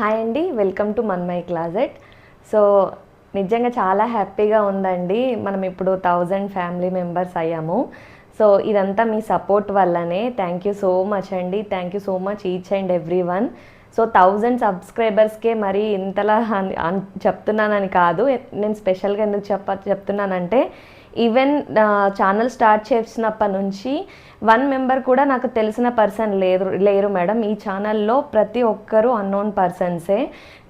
Hi అండి, welcome to Mann my closet. So నిజంగా చాలా హ్యాపీగా ఉందండి. మనం ఇప్పుడు 1000 ఫ్యామిలీ మెంబర్స్ అయ్యాము. సో ఇదంతా మీ సపోర్ట్ వల్లనే. థ్యాంక్ యూ సో మచ్ అండి. Thank you so much each and every one. So 1000 సబ్స్క్రైబర్స్కే మరి ఇంతలా చెప్తున్నానని కాదు, నేను స్పెషల్గా ఎందుకు చెప్తున్నానంటే ఈవెన్ ఛానల్ స్టార్ట్ చేసినప్పటి నుంచి 1 మెంబర్ కూడా నాకు తెలిసిన పర్సన్ లేరు మేడం. ఈ ఛానల్లో ప్రతి ఒక్కరూ అన్నోన్ పర్సన్సే.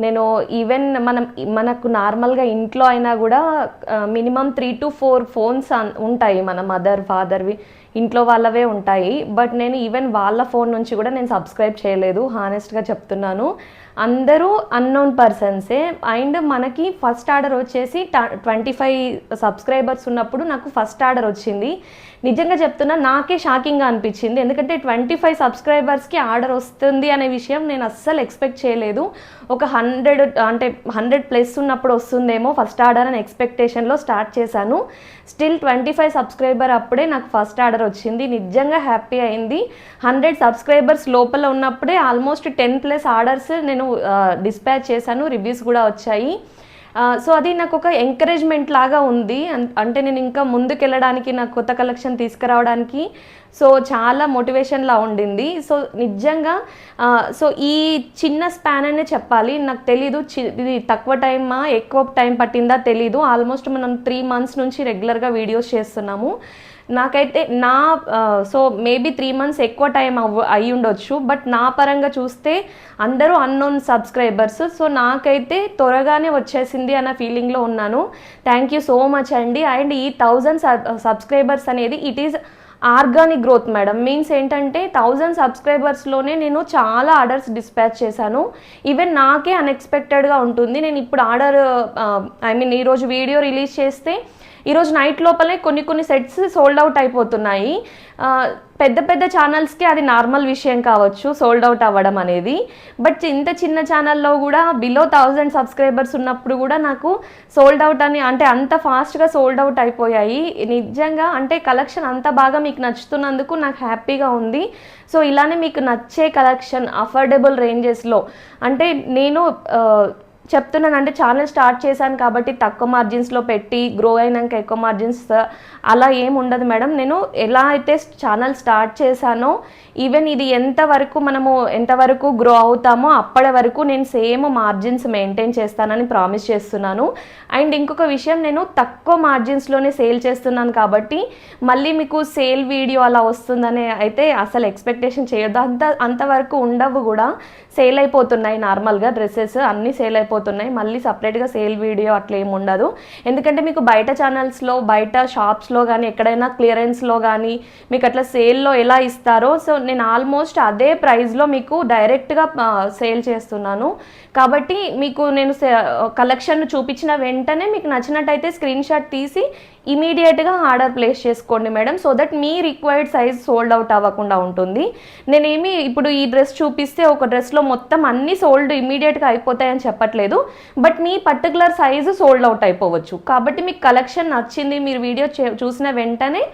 నేను ఈవెన్ మనకు నార్మల్గా ఇంట్లో అయినా కూడా మినిమం 3 to 4 ఫోన్స్ ఉంటాయి, మన మదర్ ఫాదర్వి ఇంట్లో వాళ్ళవే ఉంటాయి. బట్ నేను ఈవెన్ వాళ్ళ ఫోన్ నుంచి కూడా నేను సబ్స్క్రైబ్ చేయలేదు, హానెస్ట్గా చెప్తున్నాను. అందరూ అన్నోన్ పర్సన్సే. అండ్ మనకి ఫస్ట్ ఆర్డర్ వచ్చేసి 25 సబ్స్క్రైబర్స్ ఉన్నప్పుడు నాకు ఫస్ట్ ఆర్డర్ వచ్చింది. నిజంగా చెప్తున్నా, నాకే షాకింగ్గా అనిపించింది. ఎందుకంటే 25 సబ్స్క్రైబర్స్కి ఆర్డర్ వస్తుంది అనే విషయం నేను అస్సలు ఎక్స్పెక్ట్ చేయలేదు. ఒక 100+ ఉన్నప్పుడు వస్తుందేమో ఫస్ట్ ఆర్డర్ అని ఎక్స్పెక్టేషన్లో స్టార్ట్ చేశాను. స్టిల్ 25 సబ్స్క్రైబర్ అప్పుడే నాకు ఫస్ట్ ఆర్డర్ వచ్చింది. నిజంగా హ్యాపీ అయింది. 100 సబ్స్క్రైబర్స్ లోపల ఉన్నప్పుడే ఆల్మోస్ట్ 10+ ఆర్డర్స్ నేను డిస్పాచ్ చేశాను. రివ్యూస్ కూడా వచ్చాయి. సో అది నాకు ఒక ఎంకరేజ్మెంట్ లాగా ఉంది. అంటే నేను ఇంకా ముందుకెళ్ళడానికి, నాకు కొత్త కలెక్షన్ తీసుకురావడానికి సో చాలా మోటివేషన్లా ఉండింది. సో నిజంగా సో ఈ చిన్న స్పాన్ అనే చెప్పాలి. నాకు తెలీదు ఇది తక్కువ టైమా ఎక్కువ టైం పట్టిందా తెలీదు. ఆల్మోస్ట్ మనం 3 months నుంచి రెగ్యులర్గా వీడియోస్ చేస్తున్నాము. నాకైతే సో మేబీ 3 months ఎక్కువ టైం అయి ఉండొచ్చు. బట్ నా పరంగా చూస్తే అందరూ అన్నోన్ సబ్స్క్రైబర్స్. సో నాకైతే త్వరగానే వచ్చేసింది అన్న ఫీలింగ్లో ఉన్నాను. థ్యాంక్ యూ సో మచ్ అండి. అండ్ ఈ 1000 సబ్స్క్రైబర్స్ అనేది it is organic growth madam. Means ఏంటంటే 1000 సబ్స్క్రైబర్స్లోనే నేను చాలా ఆర్డర్స్ డిస్పాచ్ చేశాను. ఈవెన్ నాకే అన్ఎక్స్పెక్టెడ్గా ఉంటుంది. నేను ఇప్పుడు ఈరోజు వీడియో రిలీజ్ చేస్తే ఈరోజు నైట్ లోపలే కొన్ని సెట్స్ సోల్డ్ అవుట్ అయిపోతున్నాయి. పెద్ద ఛానల్స్కి అది నార్మల్ విషయం కావచ్చు సోల్డ్ అవుట్ అవ్వడం అనేది. బట్ ఇంత చిన్న ఛానల్లో కూడా బిలో 1000 సబ్స్క్రైబర్స్ ఉన్నప్పుడు కూడా నాకు సోల్డ్ అవుట్ అని అంటే అంత ఫాస్ట్గా సోల్డ్ అవుట్ అయిపోయాయి. నిజంగా అంటే కలెక్షన్ అంత బాగా మీకు నచ్చుతున్నందుకు నాకు హ్యాపీగా ఉంది. సో ఇలానే మీకు నచ్చే కలెక్షన్ అఫోర్డబుల్ రేంజెస్లో అంటే నేను చెప్తున్నాను. అంటే ఛానల్ స్టార్ట్ చేశాను కాబట్టి తక్కువ మార్జిన్స్లో పెట్టి గ్రో అయినాక ఎక్కువ మార్జిన్స్ అలా ఏం ఉండదు మేడం. నేను ఎలా అయితే ఛానల్ స్టార్ట్ చేశానో ఈవెన్ ఇది ఎంతవరకు గ్రో అవుతామో అప్పటి వరకు నేను సేమ్ మార్జిన్స్ మెయింటైన్ చేస్తానని ప్రామిస్ చేస్తున్నాను. అండ్ ఇంకొక విషయం, నేను తక్కువ మార్జిన్స్లోనే సేల్ చేస్తున్నాను కాబట్టి మళ్ళీ మీకు సేల్ వీడియో అలా వస్తుందని అయితే అసలు ఎక్స్పెక్టేషన్ చేయొద్దు. అంతవరకు ఉండవు కూడా. సేల్ అయిపోతున్నాయి నార్మల్గా, డ్రెస్సెస్ అన్నీ సేల్ అయిపోతున్నాయి. మళ్ళీ సపరేట్గా సేల్ వీడియో అట్లా ఏమి ఉండదు. ఎందుకంటే మీకు బయట ఛానల్స్లో, బయట షాప్స్లో కానీ ఎక్కడైనా క్లియరెన్స్లో కానీ మీకు అట్లా సేల్లో ఎలా ఇస్తారో సో నేను ఆల్మోస్ట్ అదే ప్రైస్లో మీకు డైరెక్ట్గా సేల్ చేస్తున్నాను. కాబట్టి మీకు నేను కలెక్షన్ చూపించిన వెంటనే మీకు నచ్చినట్టయితే స్క్రీన్ షాట్ తీసి ఇమీడియట్గా ఆర్డర్ ప్లేస్ చేసుకోండి madam. So that me required size sold out అవ్వకుండా ఉంటుంది. నేనేమి ఇప్పుడు ఈ డ్రెస్ చూపిస్తే ఒక డ్రెస్లో మొత్తం అన్నీ సోల్డ్ ఇమీడియట్గా అయిపోతాయని చెప్పట్లేదు. But me particular size sold out అయిపోవచ్చు. కాబట్టి మీకు కలెక్షన్ నచ్చింది, మీరు వీడియో చూసిన వెంటనే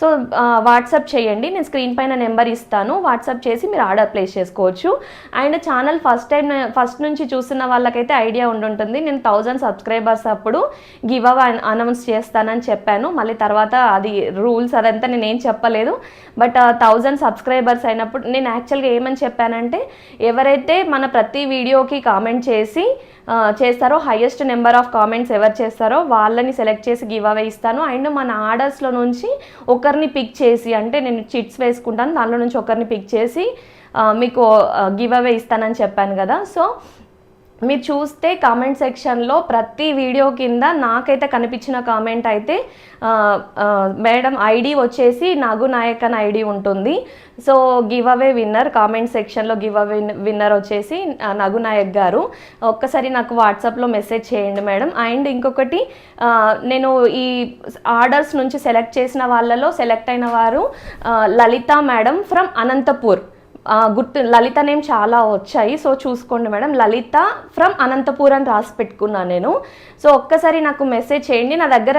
సో వాట్సాప్ చేయండి. నేను స్క్రీన్ పైన నెంబర్ ఇస్తాను, వాట్సాప్ చేసి మీరు ఆర్డర్ ప్లేస్ చేసుకోవచ్చు. అండ్ ఛానల్ ఫస్ట్ నుంచి చూస్తున్న వాళ్ళకైతే ఐడియా ఉండుంటుంది. నేను 1000 సబ్స్క్రైబర్స్ అప్పుడు గివ్ అవే అనౌన్స్ చేస్తానని చెప్పాను. మళ్ళీ తర్వాత అది రూల్స్ అదంతా నేనేం చెప్పలేదు. బట్ 1000 సబ్స్క్రైబర్స్ అయినప్పుడు నేను యాక్చువల్గా ఏమని చెప్పానంటే, ఎవరైతే మన ప్రతి వీడియోకి కామెంట్ చేస్తారో, హైయెస్ట్ నెంబర్ ఆఫ్ కామెంట్స్ ఎవరు చేస్తారో వాళ్ళని సెలెక్ట్ చేసి గివ్ అవే ఇస్తాను. అండ్ మన ఆర్డర్స్లో నుంచి ఒకరిని పిక్ చేసి, అంటే నేను చిట్స్ వేసుకుంటాను, దానిలో నుంచి ఒకరిని పిక్ చేసి మీకు గివ్ అవే ఇస్తానని చెప్పాను కదా. సో మీరు చూస్తే కామెంట్ సెక్షన్లో ప్రతి వీడియో కింద నాకైతే కనిపించిన కామెంట్ అయితే మేడం ఐడి వచ్చేసి నాగు నాయక్ అని ఐడి ఉంటుంది. So give away winner, comment సెక్షన్లో గివ్ అవే విన్నర్ వచ్చేసి నాగు నాయక్ గారు. ఒక్కసారి నాకు వాట్సాప్లో మెసేజ్ చేయండి మేడం. అండ్ ఇంకొకటి, నేను ఈ ఆర్డర్స్ నుంచి సెలెక్ట్ చేసిన వాళ్ళలో సెలెక్ట్ అయిన వారు Lalitha madam from Anantapur. Lalitha name చాలా వచ్చాయి, సో చూసుకోండి మేడం. లలిత ఫ్రమ్ అనంతపూర్ అని రాసి పెట్టుకున్నాను నేను. సో ఒక్కసారి నాకు మెసేజ్ చేయండి. నా దగ్గర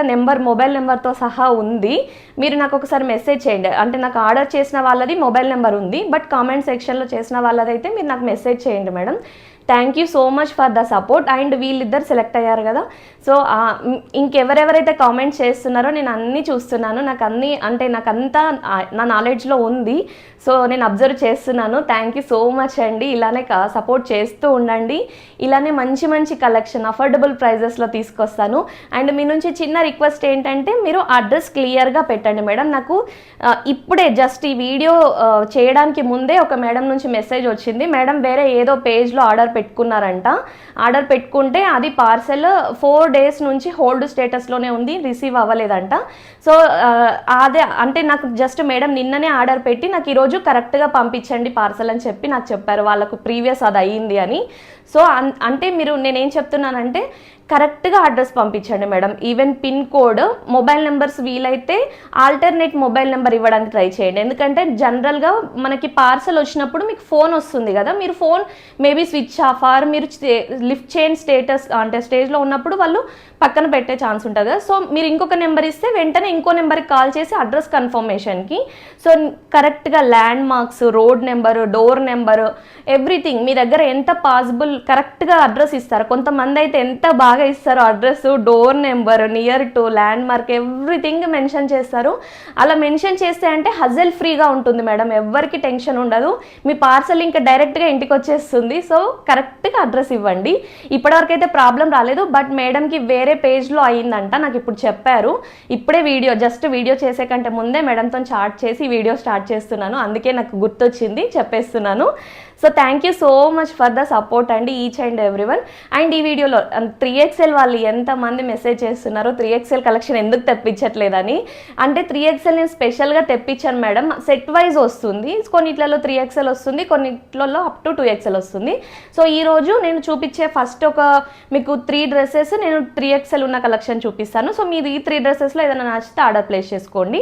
మొబైల్ నెంబర్తో సహా ఉంది. మీరు నాకు ఒకసారి మెసేజ్ చేయండి. అంటే నాకు ఆర్డర్ చేసిన వాళ్ళది మొబైల్ నెంబర్ ఉంది, బట్ కామెంట్ సెక్షన్లో చేసిన వాళ్ళదైతే మీరు నాకు మెసేజ్ చేయండి madam. Thank you so much for the support. And వీళ్ళిద్దరు సెలెక్ట్ అయ్యారు కదా, సో ఇంకెవరెవరైతే కామెంట్స్ చేస్తున్నారో నేను అన్నీ చూస్తున్నాను. నాకు అన్నీ అంటే నాకంతా నా నాలెడ్జ్లో ఉంది, సో నేను అబ్జర్వ్ చేస్తున్నాను. థ్యాంక్ యూ సో మచ్ అండి. ఇలానే సపోర్ట్ చేస్తూ ఉండండి. ఇలానే మంచి మంచి కలెక్షన్ అఫోర్డబుల్ ప్రైజెస్లో తీసుకొస్తాను. అండ్ మీ నుంచి చిన్న రిక్వెస్ట్ ఏంటంటే మీరు అడ్రస్ క్లియర్గా పెట్టండి మేడం. నాకు ఇప్పుడే జస్ట్ ఈ వీడియో చేయడానికి ముందే ఒక మేడం నుంచి మెసేజ్ వచ్చింది, మేడం వేరే ఏదో పేజ్లో ఆర్డర్ పెట్టుకున్నారంట, ఆర్డర్ పెట్టుకుంటే అది పార్సెల్ 4 days నుంచి హోల్డ్ స్టేటస్లోనే ఉంది, రిసీవ్ అవ్వలేదంట. సో అదే అంటే నాకు జస్ట్ మేడం నిన్ననే ఆర్డర్ పెట్టి నాకు ఈరోజు కరెక్ట్గా పంపించండి పార్సల్ అని చెప్పి నాకు చెప్పారు, వాళ్ళకు ప్రీవియస్ అది అయ్యింది అని. సో అంటే మీరు నేనేం చెప్తున్నానంటే కరెక్ట్గా అడ్రస్ పంపించండి madam. Even pin code, mobile numbers వీలైతే ఆల్టర్నేట్ మొబైల్ నెంబర్ ఇవ్వడానికి ట్రై చేయండి. ఎందుకంటే జనరల్గా మనకి పార్సల్ వచ్చినప్పుడు మీకు ఫోన్ వస్తుంది కదా, మీరు phone maybe switch off or మీరు లిఫ్ట్ చేయని స్టేటస్ అంటే స్టేజ్లో ఉన్నప్పుడు వాళ్ళు పక్కన పెట్టే ఛాన్స్ ఉంటుంది కదా. సో మీరు ఇంకొక నెంబర్ ఇస్తే వెంటనే ఇంకో నెంబర్కి కాల్ చేసి అడ్రస్ కన్ఫర్మేషన్కి, సో కరెక్ట్గా land marks, road number, door number, everything మీ దగ్గర ఎంత పాసిబుల్ కరెక్ట్గా అడ్రస్ ఇస్తారు. కొంతమంది అయితే ఎంత బాగా ఇస్తారు address, door number, near to, land mark, everything mention చేస్తారు. అలా మెన్షన్ చేస్తే అంటే హజల్ ఫ్రీగా ఉంటుంది మేడం, ఎవరికి టెన్షన్ ఉండదు. మీ పార్సల్ ఇంకా డైరెక్ట్గా ఇంటికి వచ్చేస్తుంది. సో కరెక్ట్గా అడ్రస్ ఇవ్వండి. ఇప్పటివరకు అయితే ప్రాబ్లం రాలేదు, బట్ మేడంకి వేరే పేజ్లో అయిందంట, నాకు ఇప్పుడు చెప్పారు. ఇప్పుడే జస్ట్ వీడియో చేసే కంటే ముందే మేడంతో చాట్ చేసి వీడియో స్టార్ట్ చేస్తున్నాను, అందుకే నాకు గుర్తొచ్చింది చెప్పేస్తున్నాను. So thank you so much for the support అండి, ఈచ్ అండ్ ఎవ్రీవన్. అండ్ ఈ వీడియోలో 3XL వాళ్ళు ఎంతమంది మెసేజ్ చేస్తున్నారో 3XL కలెక్షన్ ఎందుకు తెప్పించట్లేదని. అంటే 3XL నేను స్పెషల్గా తెప్పించాను మేడం, సెట్ వైజ్ వస్తుంది, కొన్నిట్లలో 3XL వస్తుంది, కొన్నిట్లలో అప్ టు 2XL వస్తుంది. సో ఈరోజు నేను చూపించే ఫస్ట్ మీకు 3 dresses నేను 3XL ఉన్న కలెక్షన్ చూపిస్తాను. సో మీరు ఈ 3 dresses ఏదైనా నచ్చితే ఆర్డర్ ప్లేస్ చేసుకోండి.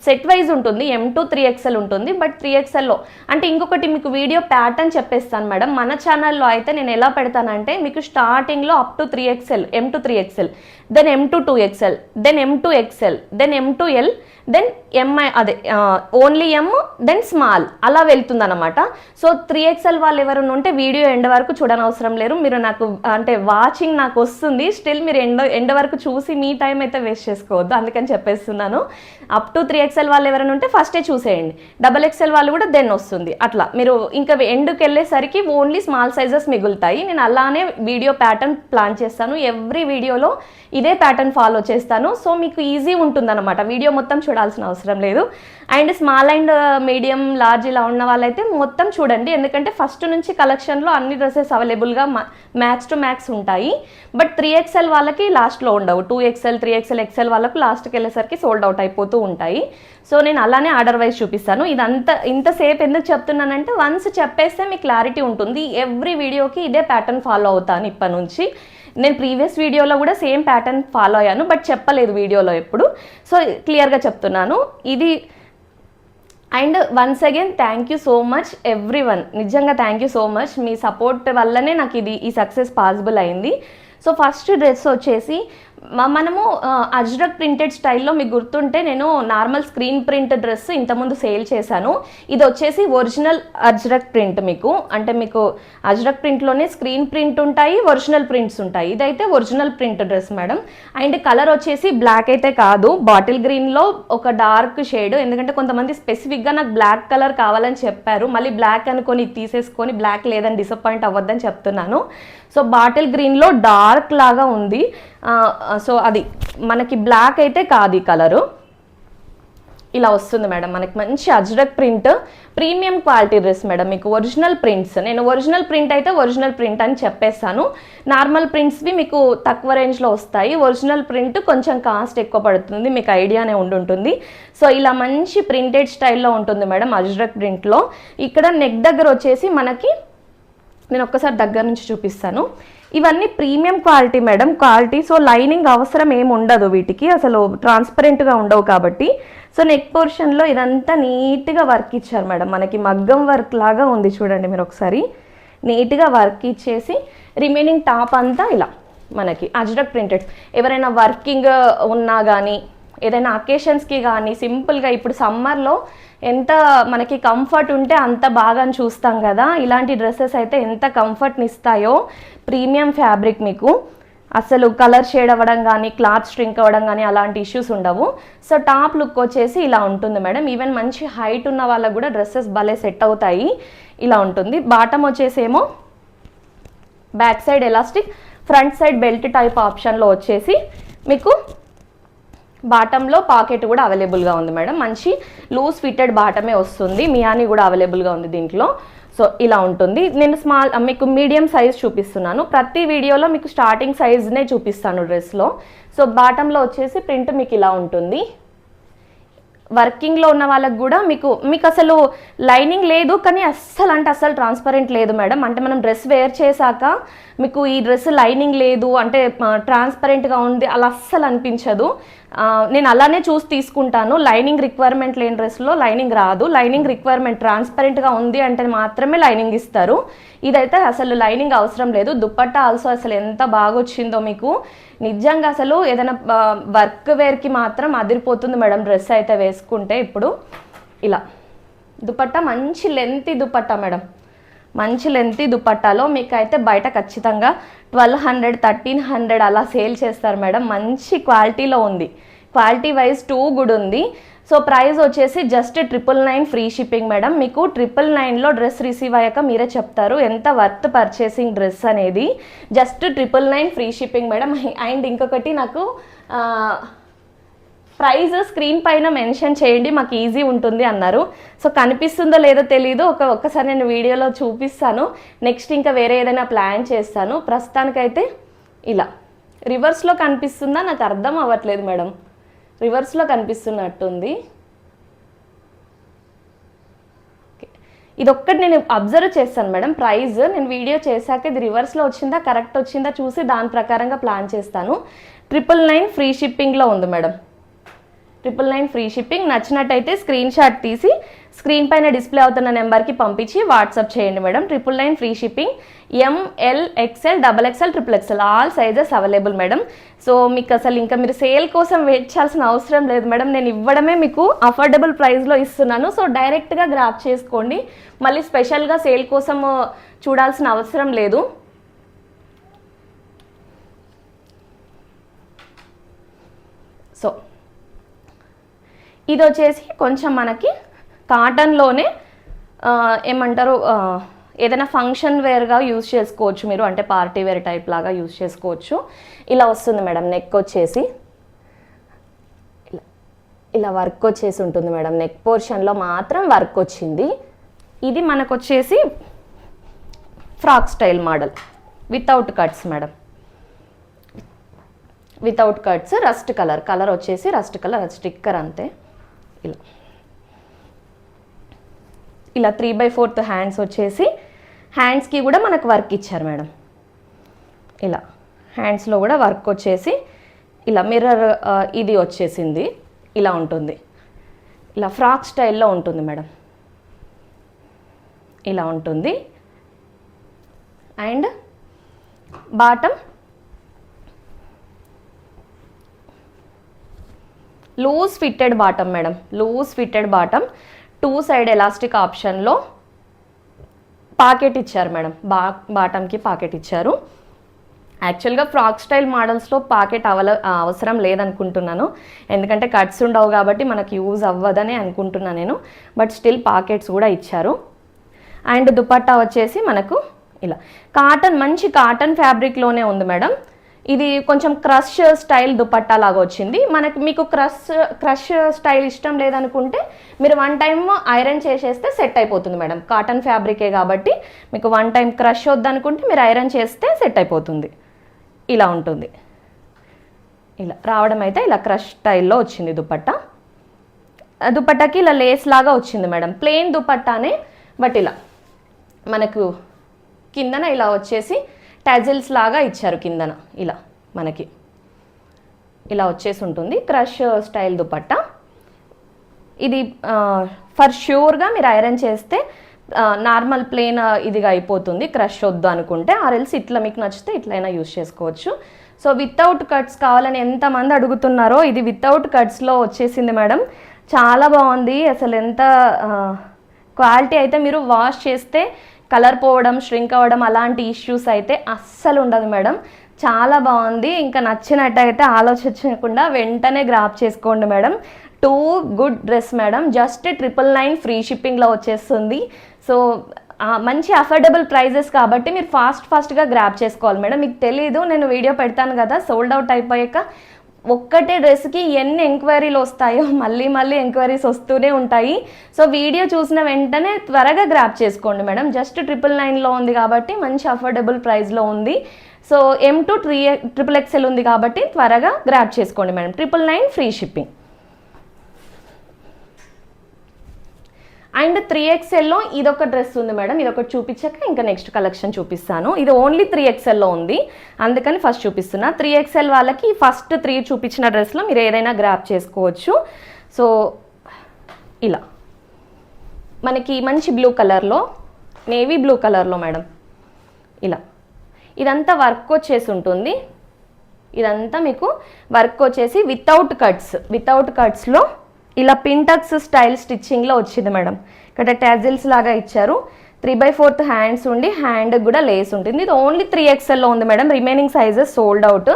సెట్ వైజ్ ఉంటుంది, M2 3XL ఉంటుంది, బట్ 3XLలో అంటే ఇంకొకటి మీకు వీడియో ప్యాటర్న్ చెప్పేస్తాను మేడం. మన ఛానల్లో అయితే నేను ఎలా పెడతానంటే మీకు స్టార్టింగ్లో up to 3XL, M2 3XL, then M2 2XL, then M2 XL, then M2 L, then ఎంఐ అదే ఓన్లీ ఎమ్, దెన్ స్మాల్, అలా వెళ్తుంది అనమాట. సో 3XL వాళ్ళు ఎవరైనా ఉంటే వీడియో ఎండ్ వరకు చూడనవసరం లేరు, మీరు నాకు అంటే వాచింగ్ నాకు వస్తుంది, స్టిల్ మీరు ఎండ్ వరకు చూసి మీ టైం అయితే వేస్ట్ చేసుకోవద్దు, అందుకని చెప్పేస్తున్నాను. అప్ టు 3XL వాళ్ళు ఎవరైనా ఉంటే ఫస్టే చూసేయండి, XXL వాళ్ళు కూడా దెన్ వస్తుంది. అట్లా మీరు ఇంకా ఎండ్కి వెళ్ళేసరికి ఓన్లీ స్మాల్ సైజెస్ మిగులుతాయి. నేను అలానే వీడియో ప్యాటర్న్ ప్లాన్ చేస్తాను, ఎవ్రీ వీడియోలో ఇదే ప్యాటర్న్ ఫాలో చేస్తాను. సో మీకు ఈజీ ఉంటుంది అనమాట, వీడియో మొత్తం చూడాల్సిన అవసరం లేదు. And small and medium, large ఇలా ఉన్న వాళ్ళైతే మొత్తం చూడండి, ఎందుకంటే ఫస్ట్ నుంచి కలెక్షన్లో అన్ని డ్రెస్సెస్ అవైలబుల్గా మ్యాక్స్ టు మ్యాక్స్ ఉంటాయి. బట్ 3XL వాళ్ళకి లాస్ట్లో ఉండవు, 2XL 3XL XL వాళ్ళకు లాస్ట్కి వెళ్ళేసరికి సోల్డ్ అవుట్ అయిపోతూ ఉంటాయి. సో నేను అలానే ఆర్డర్ వైజ్ చూపిస్తాను. ఇదంతా ఇంతసేపు ఎందుకు చెప్తున్నానంటే వన్స్ చెప్పేస్తే మీకు క్లారిటీ ఉంటుంది. ఎవ్రీ వీడియోకి ఇదే ప్యాటర్న్ ఫాలో అవుతాను ఇప్పటి నుంచి. నేను ప్రీవియస్ వీడియోలో కూడా సేమ్ ప్యాటర్న్ ఫాలో అయ్యాను, బట్ చెప్పలేదు వీడియోలో ఎప్పుడు. సో క్లియర్గా చెప్తున్నాను ఇది. And once again thank you so much everyone, నిజంగా థ్యాంక్ యూ సో మచ్. మీ సపోర్ట్ వల్లనే నాకు ఈ సక్సెస్ పాసిబుల్ అయింది. సో ఫస్ట్ డ్రెస్ వచ్చేసి మనము అజ్రక్ ప్రింటెడ్ స్టైల్లో మీకు గుర్తుంటే నేను నార్మల్ స్క్రీన్ ప్రింట్ డ్రెస్ ఇంతకుముందు సేల్ చేశాను. ఇది వచ్చేసి ఒరిజినల్ అజ్రక్ ప్రింట్, మీకు అజ్రక్ ప్రింట్లోనే స్క్రీన్ ప్రింట్ ఉంటాయి, ఒరిజినల్ ప్రింట్స్ ఉంటాయి. ఇదైతే original print dress madam. And colour వచ్చేసి బ్లాక్ అయితే కాదు, బాటిల్ గ్రీన్లో ఒక డార్క్ షేడ్, ఎందుకంటే కొంతమంది స్పెసిఫిక్గా నాకు బ్లాక్ కలర్ కావాలని చెప్పారు, మళ్ళీ బ్లాక్ అనుకొని తీసేసుకొని బ్లాక్ లేదని డిసప్పాయింట్ అవ్వద్దని చెప్తున్నాను. సో బాటిల్ గ్రీన్లో డార్క్ లాగా ఉంది. సో అది మనకి బ్లాక్ అయితే కాదు, ఈ కలరు ఇలా వస్తుంది మేడం. మనకి మంచి Ajrakh print, premium quality dress madam. మీకు ఒరిజినల్ ప్రింట్స్, నేను ఒరిజినల్ ప్రింట్ అయితే ఒరిజినల్ ప్రింట్ అని చెప్పేస్తాను. నార్మల్ ప్రింట్స్వి మీకు తక్కువ రేంజ్లో వస్తాయి, ఒరిజినల్ ప్రింట్ కొంచెం కాస్ట్ ఎక్కువ పడుతుంది, మీకు ఐడియానే ఉంటుంది. సో ఇలా మంచి ప్రింటెడ్ స్టైల్లో ఉంటుంది మేడం అజ్రక్ ప్రింట్లో. ఇక్కడ నెక్ దగ్గర వచ్చేసి మనకి నేను ఒక్కసారి దగ్గర నుంచి చూపిస్తాను. ఇవన్నీ premium quality madam, quality. So lining అవసరం ఏమి ఉండదు వీటికి, అసలు ట్రాన్స్పరెంట్గా ఉండవు కాబట్టి. సో నెక్ పోర్షన్లో ఇదంతా నీట్గా వర్క్ ఇచ్చారు మేడం, మనకి మగ్గం వర్క్ లాగా ఉంది చూడండి మీరు ఒకసారి. నీట్గా వర్క్ ఇచ్చేసి రిమైనింగ్ టాప్ అంతా ఇలా మనకి అజ్రక్ ప్రింటెడ్. ఎవరైనా వర్కింగ్ ఉన్నా కానీ ఏదైనా అకేషన్స్కి కానీ సింపుల్గా ఇప్పుడు సమ్మర్లో ఎంత మనకి కంఫర్ట్ ఉంటే అంత బాగా చూస్తాం కదా, ఇలాంటి డ్రెస్సెస్ అయితే ఎంత కంఫర్ట్ని ఇస్తాయో. ప్రీమియం ఫ్యాబ్రిక్, మీకు అసలు కలర్ షేడ్ అవ్వడం కానీ క్లాత్ స్ట్రింక్ అవ్వడం కానీ అలాంటి ఇష్యూస్ ఉండవు. సో టాప్ లుక్ వచ్చేసి ఇలా ఉంటుంది మేడం. ఈవెన్ మంచి హైట్ ఉన్న వాళ్ళకు కూడా డ్రెస్సెస్ భలే సెట్ అవుతాయి. ఇలా ఉంటుంది. బాటమ్ వచ్చేసేమో back side elastic, front side belt type ఆప్షన్లో వచ్చేసి మీకు బాటంలో పాకెట్ కూడా అవైలబుల్గా ఉంది మేడం. మంచి లూజ్ ఫిట్టెడ్ బాటమే వస్తుంది. మియాని కూడా అవైలబుల్గా ఉంది దీంట్లో. సో ఇలా ఉంటుంది. నేను మీకు మీడియం సైజ్ చూపిస్తున్నాను. ప్రతి వీడియోలో మీకు స్టార్టింగ్ సైజ్నే చూపిస్తాను డ్రెస్లో. సో బాటంలో వచ్చేసి ప్రింట్ మీకు ఇలా ఉంటుంది. వర్కింగ్లో ఉన్న వాళ్ళకి కూడా మీకు అసలు లైనింగ్ లేదు, కానీ అస్సలు ట్రాన్స్పరెంట్ లేదు మేడం. అంటే మనం డ్రెస్ వేర్ చేశాక మీకు ఈ డ్రెస్ లైనింగ్ లేదు అంటే ట్రాన్స్పరెంట్గా ఉంది అలా అస్సలు అనిపించదు. నేను అలానే చూసి తీసుకుంటాను. లైనింగ్ రిక్వైర్మెంట్ లేని డ్రెస్లో లైనింగ్ రాదు. లైనింగ్ రిక్వైర్మెంట్ ట్రాన్స్పరెంట్గా ఉంది అంటే మాత్రమే లైనింగ్ ఇస్తారు. ఇదైతే అసలు లైనింగ్ అవసరం లేదు. దుపట్టా ఆల్సో అసలు ఎంత బాగా వచ్చిందో మీకు. నిజంగా అసలు ఏదైనా వర్క్ వేర్కి మాత్రం అదిరిపోతుంది మేడం డ్రెస్ అయితే వేసుకుంటే. ఇప్పుడు ఇలా దుపట్టా మంచి లెంతీ దుపట్టా మేడం. మంచి లెంతీ దుపట్టాలో మీకు అయితే బయట ఖచ్చితంగా 1200 1300 అలా సేల్ చేస్తారు మేడం. మంచి క్వాలిటీలో ఉంది. క్వాలిటీ వైజ్ టూ గుడ్ ఉంది. సో ప్రైస్ వచ్చేసి జస్ట్ 999 ఫ్రీ షిప్పింగ్ మేడం. మీకు 999లో డ్రెస్ రిసీవ్ అయ్యాక మీరే చెప్తారు ఎంత వర్త్ పర్చేసింగ్ డ్రెస్ అనేది. Just 999 free shipping madam. And ఇంకొకటి నాకు ప్రైస్ స్క్రీన్ పైన మెన్షన్ చేయండి, మాకు ఈజీ ఉంటుంది అన్నారు. సో కనిపిస్తుందో లేదో తెలీదు. ఒక్కసారి నేను వీడియోలో చూపిస్తాను. నెక్స్ట్ ఇంకా వేరే ఏదైనా ప్లాన్ చేస్తాను. ప్రస్తుతానికైతే ఇలా రివర్స్లో కనిపిస్తుందా నాకు అర్థం అవ్వట్లేదు మేడం. రివర్స్లో కనిపిస్తున్నట్టుంది. ఇదొక్కటి నేను అబ్జర్వ్ చేస్తాను మేడం. ప్రైస్ నేను వీడియో చేశాక ఇది రివర్స్లో వచ్చిందా కరెక్ట్ వచ్చిందా చూసి దాని ప్రకారంగా ప్లాన్ చేస్తాను. 999 ఫ్రీ షిప్పింగ్లో ఉంది మేడం. 999 free shipping. నచ్చినట్టయితే స్క్రీన్ షాట్ తీసి స్క్రీన్ పైన డిస్ప్లే అవుతున్న నెంబర్కి పంపించి వాట్సాప్ చేయండి madam. 999 free shipping. ML XL XXL XXL all sizes available madam. So మీకు అసలు ఇంకా మీరు సేల్ కోసం వెయిట్ చేయాల్సిన అవసరం లేదు మేడం. నేను ఇవ్వడమే మీకు అఫోర్డబుల్ ప్రైస్లో ఇస్తున్నాను. సో డైరెక్ట్గా గ్రాప్ చేసుకోండి. మళ్ళీ స్పెషల్గా సేల్ కోసం చూడాల్సిన అవసరం లేదు. సో ఇది వచ్చేసి కొంచెం మనకి కాటన్లోనే ఏమంటారు ఏదైనా ఫంక్షన్ వేర్గా యూజ్ చేసుకోవచ్చు మీరు. అంటే పార్టీ వేర్ టైప్ లాగా యూజ్ చేసుకోవచ్చు. ఇలా వస్తుంది మేడం. నెక్ వచ్చేసి ఇలా వర్క్ వచ్చేసి ఉంటుంది మేడం. నెక్ పోర్షన్లో మాత్రం వర్క్ వచ్చింది. ఇది మనకు వచ్చేసి frock style model without cuts madam. Without cuts rust colour వచ్చేసి రస్ట్ కలర్ స్టిక్కర్ అంతే. ఇలా 3/4 హ్యాండ్స్ వచ్చేసి హ్యాండ్స్కి కూడా మనకు వర్క్ ఇచ్చారు మేడం. ఇలా హ్యాండ్స్లో కూడా వర్క్ వచ్చేసి ఇలా మిర్రర్ ఇది వచ్చేసింది. ఇలా ఉంటుంది. ఇలా ఫ్రాక్ స్టైల్లో ఉంటుంది మేడం. ఇలా ఉంటుంది. And bottom loose fitted bottom madam. Loose fitted bottom. 2 side elastic ఆప్షన్లో పాకెట్ ఇచ్చారు మేడం. బాటమ్కి పాకెట్ ఇచ్చారు. యాక్చువల్గా ఫ్రాక్ స్టైల్ మోడల్స్లో పాకెట్ అవసరం లేదనుకుంటున్నాను. ఎందుకంటే కట్స్ ఉండవు కాబట్టి మనకు యూజ్ అవ్వదని అనుకుంటున్నాను నేను. బట్ స్టిల్ పాకెట్స్ కూడా ఇచ్చారు. అండ్ దుపట్టా వచ్చేసి మనకు ఇలా కాటన్, మంచి కాటన్ ఫ్యాబ్రిక్లోనే ఉంది మేడం. ఇది కొంచెం క్రష్ స్టైల్ దుపట్టా లాగా వచ్చింది. మీకు క్రష్ స్టైల్ ఇష్టం లేదనుకుంటే మీరు 1 టైం ఐరన్ చేసేస్తే సెట్ అయిపోతుంది మేడం. కాటన్ ఫ్యాబ్రికే కాబట్టి మీకు 1 టైం క్రష్ వద్దనుకుంటే మీరు ఐరన్ చేస్తే సెట్ అయిపోతుంది. ఇలా ఉంటుంది. ఇలా రావడం అయితే ఇలా క్రష్ స్టైల్లో వచ్చింది దుపట్టా. దుపట్టాకి ఇలా లేస్ లాగా వచ్చింది మేడం. ప్లెయిన్ దుపట్టానే బట్ ఇలా మనకు కిందన ఇలా వచ్చేసి టజిల్స్ లాగా ఇచ్చారు కిందన. ఇలా మనకి ఇలా వచ్చేసి ఉంటుంది క్రష్ స్టైల్ దుపట్టా. ఇది ఫర్ ష్యూర్గా మీరు ఐరన్ చేస్తే నార్మల్ ప్లేన్ ఇదిగా అయిపోతుంది, క్రష్ వద్దు అనుకుంటే. ఆర్ఎల్స్ ఇట్లా మీకు నచ్చితే ఇట్లయినా యూస్ చేసుకోవచ్చు. సో వితౌట్ కట్స్ కావాలని ఎంతమంది అడుగుతున్నారో, ఇది వితౌట్ కట్స్లో వచ్చేసింది మేడం. చాలా బాగుంది అసలు. ఎంత క్వాలిటీ అయితే మీరు వాష్ చేస్తే కలర్ పోవడం, ష్రింక్ అవ్వడం అలాంటి ఇష్యూస్ అయితే అస్సలు ఉండదు మేడం. చాలా బాగుంది. ఇంకా నచ్చినట్టయితే ఆలోచించకుండా వెంటనే గ్రాప్ చేసుకోండి madam. Too good dress madam. Just 999 free షిప్పింగ్లో వచ్చేస్తుంది. సో మంచి అఫోర్డబుల్ ప్రైజెస్ కాబట్టి మీరు ఫాస్ట్గా గ్రాప్ చేసుకోవాలి మేడం. మీకు తెలీదు, నేను వీడియో పెడతాను కదా, సోల్డ్ అవుట్ అయిపోయాక ఒక్కటే డ్రెస్కి ఎన్ని ఎంక్వైరీలు వస్తాయో మళ్ళీ ఎంక్వైరీస్ వస్తూనే ఉంటాయి. సో వీడియో చూసిన వెంటనే త్వరగా గ్రాప్ చేసుకోండి మేడం. జస్ట్ 999లో ఉంది కాబట్టి మంచి అఫోర్డబుల్ ప్రైస్లో ఉంది. సో M to 3XXL ఉంది కాబట్టి త్వరగా గ్రాప్ చేసుకోండి మేడం. 999 free shipping. అండ్ 3XLలో ఇదొక డ్రెస్ ఉంది మేడం. ఇదొకటి చూపించాక ఇంకా నెక్స్ట్ కలెక్షన్ చూపిస్తాను. ఇది ఓన్లీ 3XLలో ఉంది, అందుకని ఫస్ట్ చూపిస్తున్నా. 3XL వాళ్ళకి ఫస్ట్ 3 చూపించిన డ్రెస్లో మీరు ఏదైనా గ్రాప్ చేసుకోవచ్చు. సో ఇలా మనకి మంచి బ్లూ కలర్లో, నేవీ బ్లూ కలర్లో మేడం. ఇలా ఇదంతా వర్క్ వచ్చేసి ఉంటుంది. ఇదంతా మీకు వర్క్ వచ్చేసి వితౌట్ కట్స్లో ఇలా పింటక్స్ స్టైల్ స్టిచ్చింగ్లో వచ్చింది మేడం. ఇక్కడ టాజిల్స్ లాగా ఇచ్చారు. 3/4 హ్యాండ్స్ ఉండి హ్యాండ్ కూడా లేస్ ఉంటుంది. ఇది ఓన్లీ 3XLలో ఉంది madam. Remaining sizes sold out.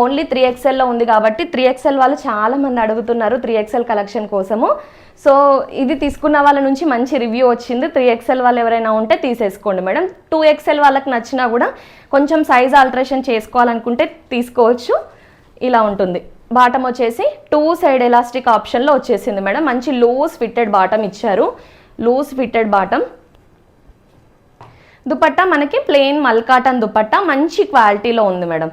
Only 3XLలో ఉంది కాబట్టి 3XL వాళ్ళు చాలా మంది అడుగుతున్నారు 3XL కలెక్షన్ కోసము. సో ఇది తీసుకున్న వాళ్ళ నుంచి మంచి రివ్యూ వచ్చింది. 3XL వాళ్ళు ఎవరైనా ఉంటే తీసేసుకోండి మేడం. 2XL వాళ్ళకి నచ్చినా కూడా కొంచెం సైజ్ ఆల్టరేషన్ చేసుకోవాలనుకుంటే తీసుకోవచ్చు. ఇలా ఉంటుంది. బాటమ్ వచ్చేసి 2 సైడ్ ఎలాస్టిక్ ఆప్షన్లో వచ్చేసింది మేడం. మంచి లూజ్ ఫిట్టెడ్ బాటమ్ ఇచ్చారు. Loose fitted bottom. దుపట్టా మనకి ప్లెయిన్ మల్కాటన్ దుపట్టా మంచి క్వాలిటీలో ఉంది మేడం.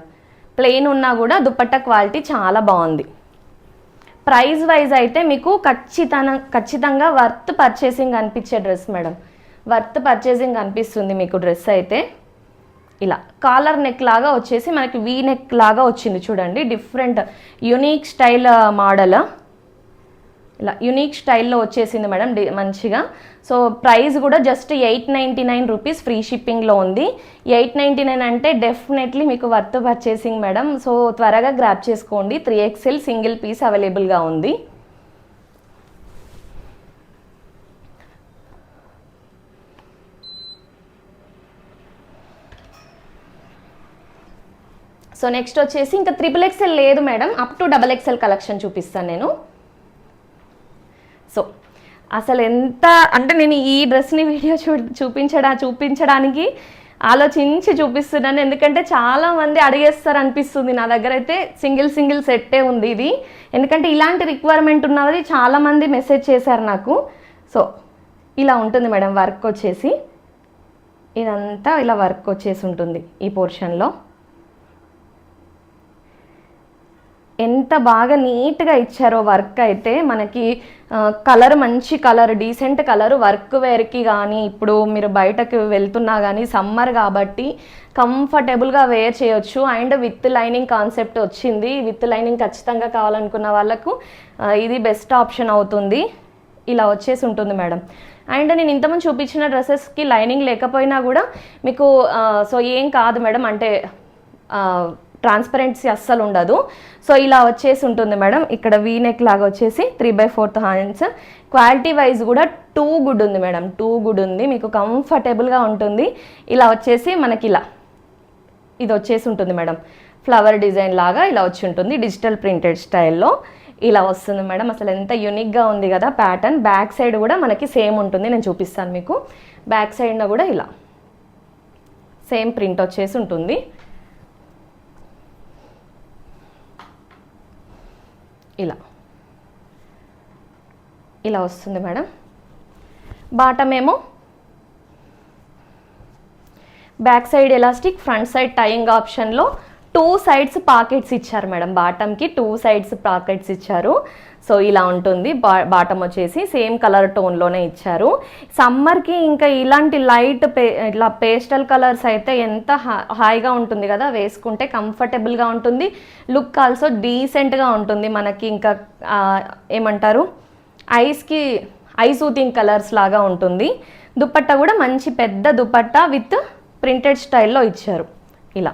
ప్లెయిన్ ఉన్నా కూడా దుపట్టా క్వాలిటీ చాలా బాగుంది. ప్రైస్ వైజ్ అయితే మీకు ఖచ్చితంగా వర్త్ పర్చేసింగ్ అనిపించే డ్రెస్ మేడం. వర్త్ పర్చేసింగ్ అనిపిస్తుంది మీకు డ్రెస్ అయితే. ఇలా కాలర్ నెక్ లాగా వచ్చేసి మనకి వీ నెక్ లాగా వచ్చింది చూడండి. Different unique style model. ఇలా యూనిక్ స్టైల్లో వచ్చేసింది మేడం మంచిగా. సో ప్రైస్ కూడా జస్ట్ 899 రూపీస్ ఫ్రీ షిప్పింగ్లో ఉంది. 899 అంటే డెఫినెట్లీ మీకు వర్త్ పర్చేసింగ్ మేడం. సో త్వరగా గ్రాప్ చేసుకోండి. 3XL సింగిల్ పీస్ అవైలబుల్గా ఉంది. సో నెక్స్ట్ వచ్చేసి ఇంకా 3XL లేదు madam. Up to XXL collection చూపిస్తాను నేను. సో అసలు ఎంత అంటే నేను ఈ డ్రెస్ని వీడియో చూపించడానికి ఆలోచించి చూపిస్తున్నాను. ఎందుకంటే చాలామంది అడిగేస్తారు అనిపిస్తుంది. నా దగ్గర అయితే సింగిల్ సెట్టే ఉంది ఇది. ఎందుకంటే ఇలాంటి రిక్వైర్మెంట్ ఉన్నది చాలామంది మెసేజ్ చేశారు నాకు. సో ఇలా ఉంటుంది మేడం. వర్క్ వచ్చేసి ఇదంతా ఇలా వర్క్ వచ్చేసి ఉంటుంది ఈ పోర్షన్లో. ఎంత బాగా నీట్గా ఇచ్చారో వర్క్ అయితే. మనకి కలర్ మంచి కలర్, డీసెంట్ కలర్. వర్క్ వేర్కి కానీ ఇప్పుడు మీరు బయటకు వెళ్తున్నా కానీ సమ్మర్ కాబట్టి కంఫర్టబుల్గా వేర్ చేయొచ్చు. అండ్ విత్ లైనింగ్ కాన్సెప్ట్ వచ్చింది. విత్ లైనింగ్ ఖచ్చితంగా కావాలనుకున్న వాళ్ళకు ఇది బెస్ట్ ఆప్షన్ అవుతుంది. ఇలా వచ్చేసి ఉంటుంది మేడం. అండ్ నేను ఇంతకుముందు చూపించిన డ్రెస్సెస్కి లైనింగ్ లేకపోయినా కూడా మీకు సో ఏం కాదు మేడం. అంటే ట్రాన్స్పరెన్సీ అస్సలు ఉండదు. సో ఇలా వచ్చేసి ఉంటుంది మేడం. ఇక్కడ వీ నెక్ లాగా వచ్చేసి 3/4 హ్యాండ్స్. క్వాలిటీ వైజ్ కూడా 2 గుడ్ ఉంది మేడం. 2 గుడ్ ఉంది. మీకు కంఫర్టబుల్గా ఉంటుంది. ఇలా వచ్చేసి మనకి ఇలా ఇది వచ్చేసి ఉంటుంది మేడం. ఫ్లవర్ డిజైన్ లాగా ఇలా వచ్చి ఉంటుంది. డిజిటల్ ప్రింటెడ్ స్టైల్లో ఇలా వస్తుంది మేడం. అసలు ఎంత యూనిక్గా ఉంది కదా ప్యాటర్న్. బ్యాక్ సైడ్ కూడా మనకి సేమ్ ఉంటుంది. నేను చూపిస్తాను మీకు. బ్యాక్ సైడ్న కూడా ఇలా సేమ్ ప్రింట్ వచ్చేసి ఉంటుంది. ఇలా వస్తుంది మేడం. బాటమ్ ఏమో back side elastic, front side tying ఆప్షన్లో 2 సైడ్స్ పాకెట్స్ ఇచ్చారు మేడం. బాటమ్కి 2 సైడ్స్ పాకెట్స్ ఇచ్చారు. సో ఇలా ఉంటుంది. బాటమ్ వచ్చేసి సేమ్ కలర్ టోన్లోనే ఇచ్చారు. సమ్మర్కి ఇంకా ఇలాంటి లైట్ ఇట్లా పేస్టల్ కలర్స్ అయితే ఎంత హాయిగా ఉంటుంది కదా, వేసుకుంటే కంఫర్టబుల్గా ఉంటుంది. లుక్ ఆల్సో డీసెంట్గా ఉంటుంది. మనకి ఇంకా ఏమంటారు ఐ సూతింగ్ కలర్స్ లాగా ఉంటుంది. దుపట్టా కూడా మంచి పెద్ద దుపట్టా విత్ ప్రింటెడ్ స్టైల్లో ఇచ్చారు ఇలా.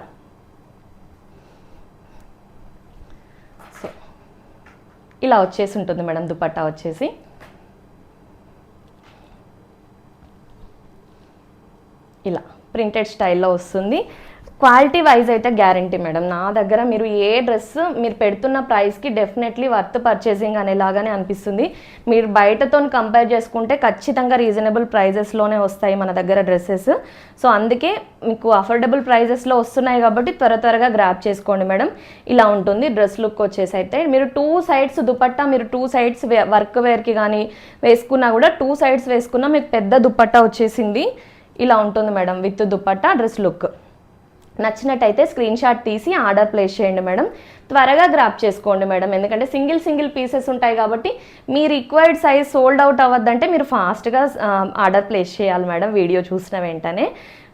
సో ఇలా వచ్చేసి ఉంటుంది మేడం దుపట్టా వచ్చేసి. ఇలా ప్రింటెడ్ స్టైల్లో వస్తుంది. క్వాలిటీ వైజ్ అయితే గ్యారంటీ మేడం. నా దగ్గర మీరు ఏ డ్రెస్ మీరు పెడుతున్న ప్రైస్కి డెఫినెట్లీ వర్త్ పర్చేసింగ్ అనేలాగానే అనిపిస్తుంది. మీరు బయటతో కంపేర్ చేసుకుంటే ఖచ్చితంగా రీజనబుల్ ప్రైజెస్లోనే వస్తాయి మన దగ్గర డ్రెస్సెస్. సో అందుకే మీకు అఫోర్డబుల్ ప్రైజెస్లో వస్తున్నాయి కాబట్టి త్వరగా గ్రాప్ చేసుకోండి మేడం. ఇలా ఉంటుంది డ్రెస్ లుక్ వచ్చేసి. అయితే మీరు 2 సైడ్స్ దుపట్టా మీరు 2 సైడ్స్ వర్క్ వేర్కి కానీ వేసుకున్నా కూడా 2 సైడ్స్ వేసుకున్నా మీకు పెద్ద దుపట్టా వచ్చేసింది. ఇలా ఉంటుంది madam with dupatta dress look. నచ్చినట్టయితే స్క్రీన్ షాట్ తీసి ఆర్డర్ ప్లేస్ చేయండి మేడం. త్వరగా గ్రాప్ చేసుకోండి మేడం, ఎందుకంటే సింగిల్ పీసెస్ ఉంటాయి కాబట్టి మీ రిక్వైర్డ్ సైజ్ సోల్డ్ అవుట్ అవ్వద్దంటే మీరు ఫాస్ట్గా ఆర్డర్ ప్లేస్ చేయాలి మేడం వీడియో చూసిన వెంటనే.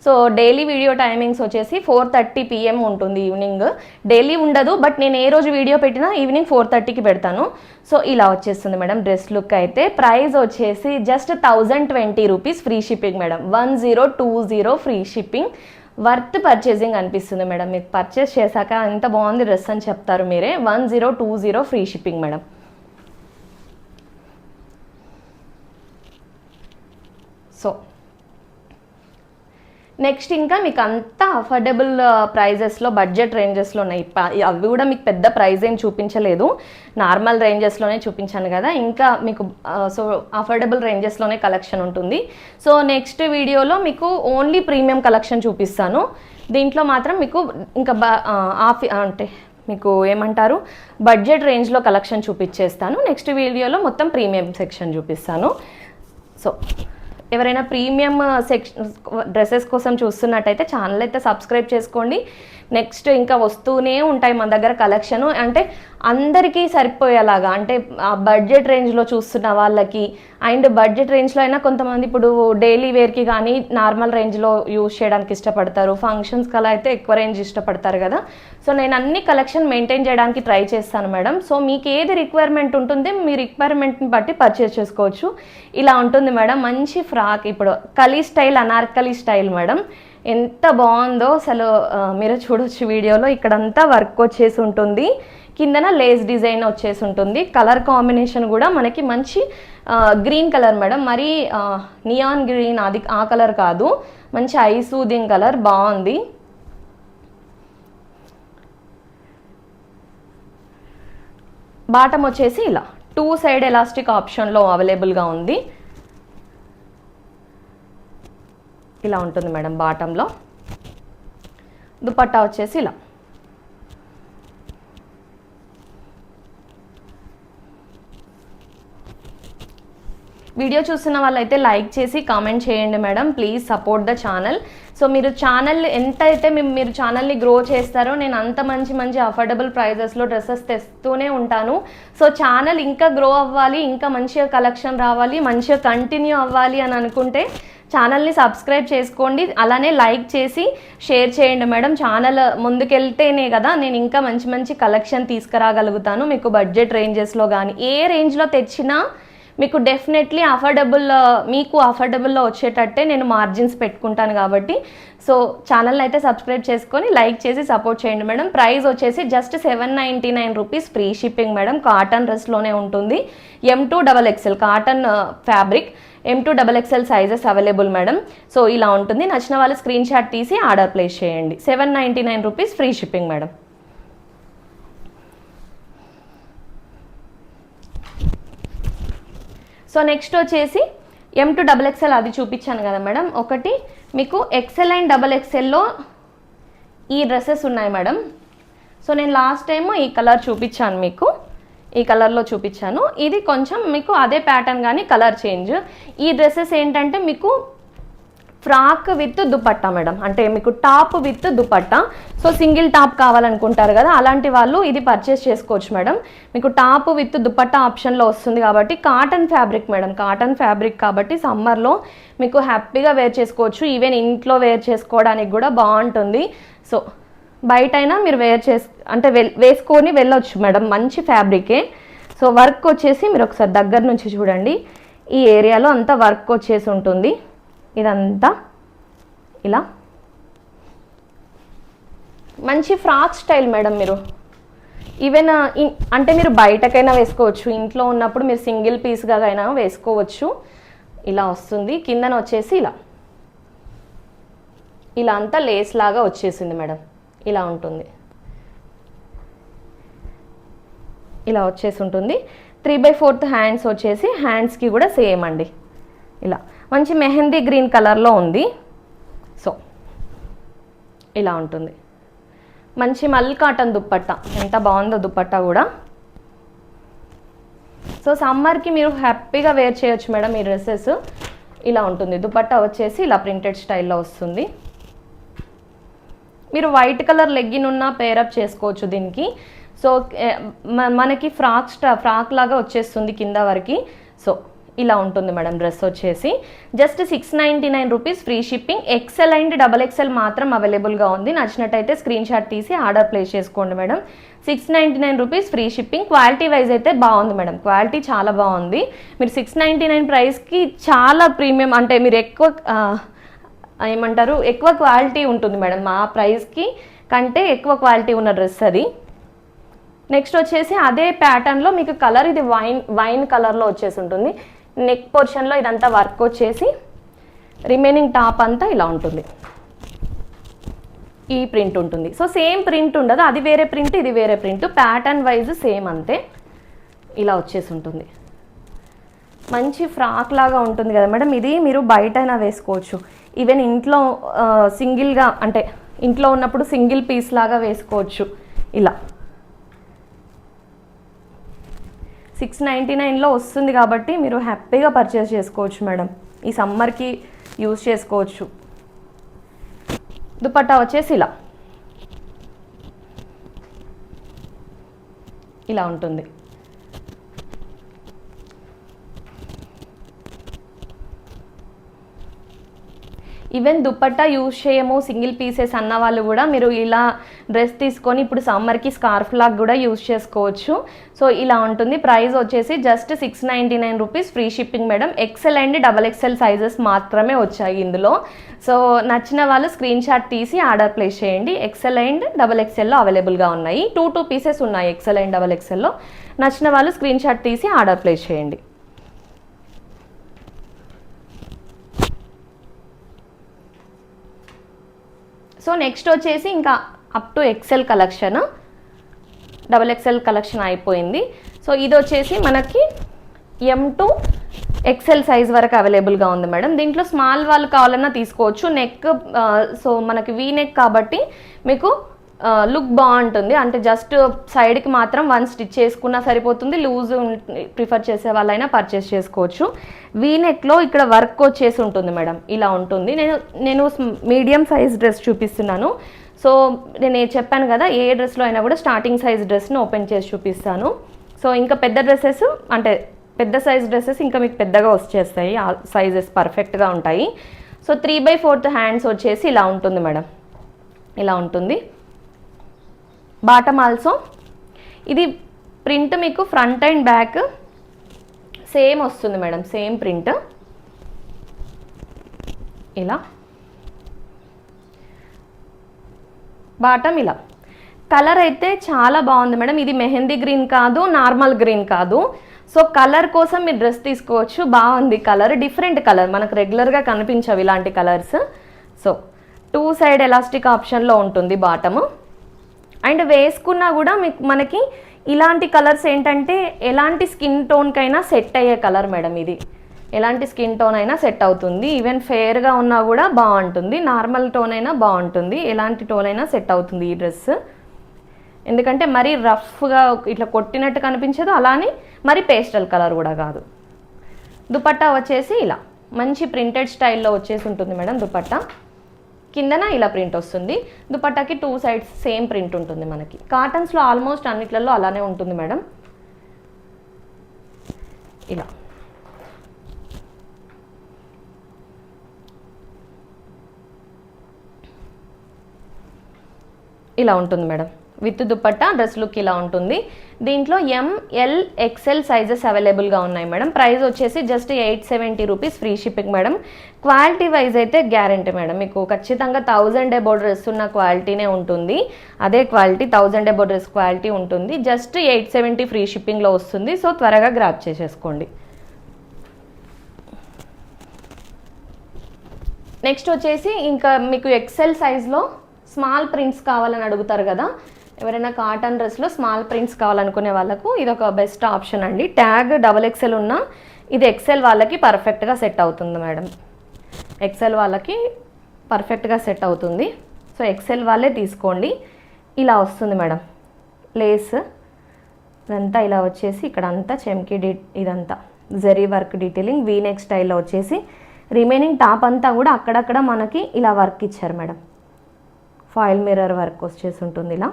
సో డైలీ వీడియో టైమింగ్స్ వచ్చేసి 4:30 PM ఉంటుంది ఈవినింగ్. డైలీ ఉండదు, బట్ నేను ఏ రోజు వీడియో పెట్టినా ఈవినింగ్ 4:30కి పెడతాను. సో ఇలా వచ్చేస్తుంది మేడం డ్రెస్ లుక్ అయితే. ప్రైస్ వచ్చేసి just 1020 rupees free shipping madam. 1020 free shipping. Worth purchasing అనిపిస్తుంది మేడం. మీకు పర్చేస్ చేశాక ఎంత బాగుంది డ్రెస్ అని చెప్తారు మీరే. 1020 free shipping madam. So next ఇంకా మీకు అంతా అఫోర్డబుల్ ప్రైజెస్లో బడ్జెట్ రేంజెస్లో ఉన్నాయి. అవి కూడా మీకు పెద్ద ప్రైజ్ ఏం చూపించలేదు, నార్మల్ రేంజెస్లోనే చూపించాను కదా. ఇంకా మీకు సో అఫోర్డబుల్ రేంజెస్లోనే కలెక్షన్ ఉంటుంది. సో నెక్స్ట్ వీడియోలో మీకు ఓన్లీ ప్రీమియం కలెక్షన్ చూపిస్తాను. దీంట్లో మాత్రం మీకు ఇంకా అంటే మీకు ఏమంటారు బడ్జెట్ రేంజ్లో కలెక్షన్ చూపించేస్తాను. నెక్స్ట్ వీడియోలో మొత్తం ప్రీమియం సెక్షన్ చూపిస్తాను. సో ఎవరైనా ప్రీమియం డ్రెస్సెస్ కోసం చూస్తున్నట్టయితే ఛానల్ అయితే సబ్స్క్రైబ్ చేసుకోండి. నెక్స్ట్ ఇంకా వస్తూనే ఉంటాయి మన దగ్గర కలెక్షన్, అంటే అందరికీ సరిపోయేలాగా, అంటే బడ్జెట్ రేంజ్లో చూస్తున్న వాళ్ళకి అండ్ బడ్జెట్ రేంజ్లో అయినా కొంతమంది ఇప్పుడు డైలీ వేర్కి కానీ నార్మల్ రేంజ్లో యూజ్ చేయడానికి ఇష్టపడతారు, ఫంక్షన్స్కి అలా అయితే ఎక్కువ రేంజ్ ఇష్టపడతారు కదా. సో నేను అన్ని కలెక్షన్ మెయింటైన్ చేయడానికి ట్రై చేస్తాను మేడం. సో మీకు ఏది రిక్వైర్మెంట్ ఉంటుందో మీ రిక్వైర్మెంట్ని బట్టి పర్చేస్ చేసుకోవచ్చు. ఇలా ఉంటుంది మేడం మంచి ఫ్రాక్, ఇప్పుడు కలీ స్టైల్ అనార్కలి స్టైల్ మేడం. ఎంత బాగుందో అసలు మీరు చూడొచ్చు వీడియోలో. ఇక్కడంతా వర్క్ వచ్చేసి ఉంటుంది, కిందన లేస్ డిజైన్ వచ్చేసి ఉంటుంది. కలర్ కాంబినేషన్ కూడా మనకి మంచి గ్రీన్ కలర్ మేడం, మరి నియాన్ గ్రీన్ అది ఆ కలర్ కాదు, మంచి ఐ సూదింగ్ కలర్, బాగుంది. బాటమ్ వచ్చేసి ఇలా 2 సైడ్ ఎలాస్టిక్ ఆప్షన్లో అవైలబుల్గా ఉంది. ఇలా ఉంటుంది మేడం బాటంలో. దుపట్టా వచ్చేసి ఇలా. వీడియో చూస్తున్న వాళ్ళైతే లైక్ చేసి కామెంట్ చేయండి madam. Please support the channel. So మీరు ఛానల్ ఎంత అయితే మీరు ఛానల్ని గ్రో చేస్తారో నేను అంత మంచి అఫోర్డబుల్ ప్రైజెస్లో డ్రెస్సెస్ తెస్తూనే ఉంటాను. సో ఛానల్ ఇంకా గ్రో అవ్వాలి, ఇంకా మంచిగా కలెక్షన్ రావాలి, మంచిగా కంటిన్యూ అవ్వాలి అని అనుకుంటే ఛానల్ని సబ్స్క్రైబ్ చేసుకోండి. అలానే లైక్ చేసి షేర్ చేయండి మేడం. ఛానల్ ముందుకెళ్తేనే కదా నేను ఇంకా మంచి కలెక్షన్ తీసుకురాగలుగుతాను. మీకు బడ్జెట్ రేంజెస్లో కానీ ఏ రేంజ్లో తెచ్చినా మీకు డెఫినెట్లీ మీకు అఫోర్డబుల్లో వచ్చేటట్టే నేను మార్జిన్స్ పెట్టుకుంటాను కాబట్టి సో ఛానల్ని అయితే సబ్స్క్రైబ్ చేసుకొని లైక్ చేసి సపోర్ట్ చేయండి మేడం. ప్రైస్ వచ్చేసి just 799 rupees free shipping madam. Cotton డ్రెస్లోనే ఉంటుంది. M2XXL cotton fabric, M2XXL sizes available madam. So ఇలా ఉంటుంది. నచ్చిన వాళ్ళు స్క్రీన్ షాట్ తీసి ఆర్డర్ ప్లేస్ చేయండి. 799 rupees free shipping madam. So next వచ్చేసి M2XXL అది చూపించాను కదా మేడం. ఒకటి మీకు XL అండ్ XXLలో ఈ డ్రెస్సెస్ ఉన్నాయి మేడం. సో నేను లాస్ట్ టైం ఈ కలర్ చూపించాను, మీకు ఈ కలర్లో చూపించాను. ఇది కొంచెం మీకు అదే ప్యాటర్న్ కానీ కలర్ చేంజ్. ఈ డ్రెస్సెస్ ఏంటంటే మీకు ఫ్రాక్ విత్ దుపట్టా మేడం, అంటే మీకు top with dupatta. So single top కావాలనుకుంటారు కదా, అలాంటి వాళ్ళు ఇది పర్చేస్ చేసుకోవచ్చు మేడం. మీకు టాప్ విత్ దుపట్టా ఆప్షన్లో వస్తుంది కాబట్టి cotton fabric madam. Cotton fabric కాబట్టి సమ్మర్లో మీకు హ్యాపీగా వేర్ చేసుకోవచ్చు. ఈవెన్ ఇంట్లో వేర్ చేసుకోవడానికి కూడా బాగుంటుంది. సో బయటైనా మీరు వేసుకొని వెళ్ళొచ్చు మేడం. మంచి ఫ్యాబ్రికే. సో వర్క్ వచ్చేసి మీరు ఒకసారి దగ్గర నుంచి చూడండి, ఈ ఏరియాలో అంతా వర్క్ వచ్చేసి ఉంటుంది. ఇదంతా ఇలా మంచి ఫ్రాక్ స్టైల్ మేడం. మీరు ఈవెన్ అంటే మీరు బయటకైనా వేసుకోవచ్చు, ఇంట్లో ఉన్నప్పుడు మీరు సింగిల్ పీస్గా అయినా వేసుకోవచ్చు. ఇలా వస్తుంది. కిందన వచ్చేసి ఇలా అంతా లేస్ లాగా వచ్చేసింది మేడం. ఇలా ఉంటుంది, ఇలా వచ్చేసి ఉంటుంది. 3/4 హ్యాండ్స్ వచ్చేసి హ్యాండ్స్కి కూడా సేమ్ అండి. ఇలా మంచి మెహందీ గ్రీన్ కలర్లో ఉంది. సో ఇలా ఉంటుంది. మంచి మల్ కాటన్ దుప్పట్టా, ఎంత బాగుందో దుప్పట్టా కూడా. సో సమ్మర్కి మీరు హ్యాపీగా వేర్ చేయొచ్చు మేడం ఈ డ్రెస్సెస్. ఇలా ఉంటుంది. దుపట్టా వచ్చేసి ఇలా ప్రింటెడ్ స్టైల్లో వస్తుంది. మీరు వైట్ కలర్ లెగ్గిన్ ఉన్న పేరప్ చేసుకోవచ్చు దీనికి. సో మనకి ఫ్రాక్ లాగా వచ్చేస్తుంది కింద వరకు. సో ఇలా ఉంటుంది మేడం డ్రెస్ వచ్చేసి. Just 699 rupees, free shipping. XL and XXL మాత్రం అవైలబుల్గా ఉంది. నచ్చినట్టయితే స్క్రీన్ షాట్ తీసి ఆర్డర్ ప్లేస్ చేసుకోండి madam. 699 rupees, free shipping. Quality wise అయితే బాగుంది మేడం, క్వాలిటీ చాలా బాగుంది. మీరు 699 ప్రైస్కి చాలా ప్రీమియం, అంటే మీరు ఎక్కువ క్వాలిటీ ఉంటుంది మేడం. ఆ ప్రైస్కి కంటే ఎక్కువ క్వాలిటీ ఉన్న డ్రెస్ అది. నెక్స్ట్ వచ్చేసి అదే ప్యాటర్న్లో మీకు కలర్ ఇది వైన్ కలర్లో వచ్చేసి ఉంటుంది. నెక్ పోర్షన్లో ఇదంతా వర్క్ వచ్చేసి రిమైనింగ్ టాప్ అంతా ఇలా ఉంటుంది. ఈ ప్రింట్ ఉంటుంది. సో సేమ్ ప్రింట్ ఉండదు, అది వేరే ప్రింట్ ఇది వేరే ప్రింట్, ప్యాటర్న్ వైజ్ సేమ్ అంతే. ఇలా వచ్చేసి ఉంటుంది. మంచి ఫ్రాక్ లాగా ఉంటుంది కదా మేడం. ఇది మీరు బయటైనా వేసుకోవచ్చు, ఈవెన్ ఇంట్లో సింగిల్గా, అంటే ఇంట్లో ఉన్నప్పుడు సింగిల్ పీస్ లాగా వేసుకోవచ్చు. ఇలా 699లో వస్తుంది కాబట్టి మీరు హ్యాపీగా పర్చేస్ చేసుకోవచ్చు మేడం. ఈ సమ్మర్కి యూజ్ చేసుకోవచ్చు. దుపట్టా వచ్చేసి ఇలా ఉంటుంది. ఈవెన్ దుపట్టా యూజ్ చేయము, సింగిల్ పీసెస్ అన్న వాళ్ళు కూడా మీరు ఇలా డ్రెస్ తీసుకొని ఇప్పుడు సమ్మర్కి స్కార్ఫ్ లాగా కూడా యూజ్ చేసుకోవచ్చు. సో ఇలా ఉంటుంది. ప్రైస్ వచ్చేసి just 699 rupees, free shipping madam. XL and XXL sizes మాత్రమే వచ్చాయి ఇందులో. సో నచ్చిన వాళ్ళు స్క్రీన్ షాట్ తీసి ఆర్డర్ ప్లేస్ చేయండి. XL అండ్ XXLలో అవైలబుల్గా ఉన్నాయి. 2 పీసెస్ ఉన్నాయి XL అండ్ XXLలో. నచ్చిన వాళ్ళు స్క్రీన్ షాట్ తీసి ఆర్డర్ ప్లేస్ చేయండి. సో నెక్స్ట్ వచ్చేసి ఇంకా up to XL collection, XXL collection అయిపోయింది. సో ఇది వచ్చేసి మనకి M to XL సైజ్ వరకు అవైలబుల్గా ఉంది మేడం. దీంట్లో స్మాల్ వాళ్ళు కావాలన్నా తీసుకోవచ్చు. నెక్ సో మనకి వీ నెక్ కాబట్టి మీకు లుక్ బాగుంటుంది. అంటే జస్ట్ సైడ్కి మాత్రం 1 స్టిచ్ చేసుకున్నా సరిపోతుంది. లూజ్ ప్రిఫర్ చేసే వాళ్ళైనా పర్చేస్ చేసుకోవచ్చు. వీ నెక్లో ఇక్కడ వర్క్ వచ్చేసి ఉంటుంది మేడం. ఇలా ఉంటుంది. నేను మీడియం సైజ్ డ్రెస్ చూపిస్తున్నాను. సో నేను చెప్పాను కదా, ఏ డ్రెస్లో అయినా కూడా స్టార్టింగ్ సైజ్ డ్రెస్ని ఓపెన్ చేసి చూపిస్తాను. సో ఇంకా పెద్ద డ్రెస్సెస్, అంటే పెద్ద సైజ్ డ్రెస్సెస్ ఇంకా మీకు పెద్దగా వచ్చేస్తాయి. ఆ సైజెస్ పర్ఫెక్ట్గా ఉంటాయి. సో 3/4 హ్యాండ్స్ వచ్చేసి ఇలా ఉంటుంది మేడం. ఇలా ఉంటుంది. బాటమ్ ఆల్సో ఇది ప్రింట్ మీకు ఫ్రంట్ అండ్ బ్యాక్ సేమ్ వస్తుంది మేడం, సేమ్ ప్రింట్. ఇలా బాటమ్ ఇలా. కలర్ అయితే చాలా బాగుంది మేడం. ఇది మెహందీ గ్రీన్ కాదు, నార్మల్ గ్రీన్ కాదు. సో కలర్ కోసం మీరు డ్రెస్ తీసుకోవచ్చు. బాగుంది కలర్, డిఫరెంట్ కలర్, మనకు రెగ్యులర్గా కనిపించవు ఇలాంటి కలర్స్. సో 2 సైడ్ ఎలాస్టిక్ ఆప్షన్లో ఉంటుంది బాటము. అండ్ వేసుకున్నా కూడా మనకి ఇలాంటి కలర్స్ ఏంటంటే ఎలాంటి స్కిన్ టోన్కైనా సెట్ అయ్యే కలర్ మేడం. ఇది ఎలాంటి స్కిన్ టోన్ అయినా సెట్ అవుతుంది. ఈవెన్ ఫేర్గా ఉన్నా కూడా బాగుంటుంది, నార్మల్ టోన్ అయినా బాగుంటుంది, ఎలాంటి టోన్ అయినా సెట్ అవుతుంది ఈ డ్రెస్. ఎందుకంటే మరీ రఫ్గా ఇట్లా కొట్టినట్టు కనిపించదు, అలానే మరి పేస్టల్ కలర్ కూడా కాదు. దుపట్టా వచ్చేసి ఇలా మంచి ప్రింటెడ్ స్టైల్లో వచ్చేసి ఉంటుంది మేడం. దుపట్టా కిందన ఇలా ప్రింట్ వస్తుంది. దుపట్టాకి 2 సైడ్స్ సేమ్ ప్రింట్ ఉంటుంది మనకి. కాటన్స్లో ఆల్మోస్ట్ అన్నిట్లలో అలానే ఉంటుంది మేడం. ఇలా ఇలా ఉంటుంది madam. With dupatta dress look ఇలా ఉంటుంది. దీంట్లో ML XL సైజెస్ అవైలబుల్గా ఉన్నాయి మేడం. ప్రైస్ వచ్చేసి just 870 rupees, free shipping madam. Quality wise అయితే గ్యారంటీ మేడం, మీకు ఖచ్చితంగా 1000 అబౌ డ్రెస్ ఉన్న క్వాలిటీనే ఉంటుంది. అదే క్వాలిటీ 1000 అబౌ డ్రెస్ క్వాలిటీ ఉంటుంది. జస్ట్ 870 ఫ్రీ షిప్పింగ్లో వస్తుంది. సో త్వరగా గ్రాప్ చేసేసుకోండి. నెక్స్ట్ వచ్చేసి ఇంకా మీకు XL సైజ్లో స్మాల్ ప్రింట్స్ కావాలని అడుగుతారు కదా, ఎవరైనా కాటన్ డ్రెస్లో స్మాల్ ప్రింట్స్ కావాలనుకునే వాళ్ళకు ఇది ఒక బెస్ట్ ఆప్షన్ అండి. ట్యాగ్ XXL ఉన్న ఇది XL వాళ్ళకి పర్ఫెక్ట్గా సెట్ అవుతుంది మేడం. XL వాళ్ళకి పర్ఫెక్ట్గా సెట్ అవుతుంది. సో XL వాళ్ళే తీసుకోండి. ఇలా వస్తుంది మేడం లేస్ ఇదంతా, ఇలా వచ్చేసి ఇక్కడ అంతా చెమ్కీ ఇదంతా జరీ వర్క్ డీటెయిలింగ్, వీనెక్ స్టైల్లో వచ్చేసి రిమైనింగ్ టాప్ అంతా కూడా అక్కడక్కడ మనకి ఇలా వర్క్ ఇచ్చారు మేడం. ఫాయిల్ మిర్రర్ వర్క్ వచ్చేసి ఉంటుంది ఇలా.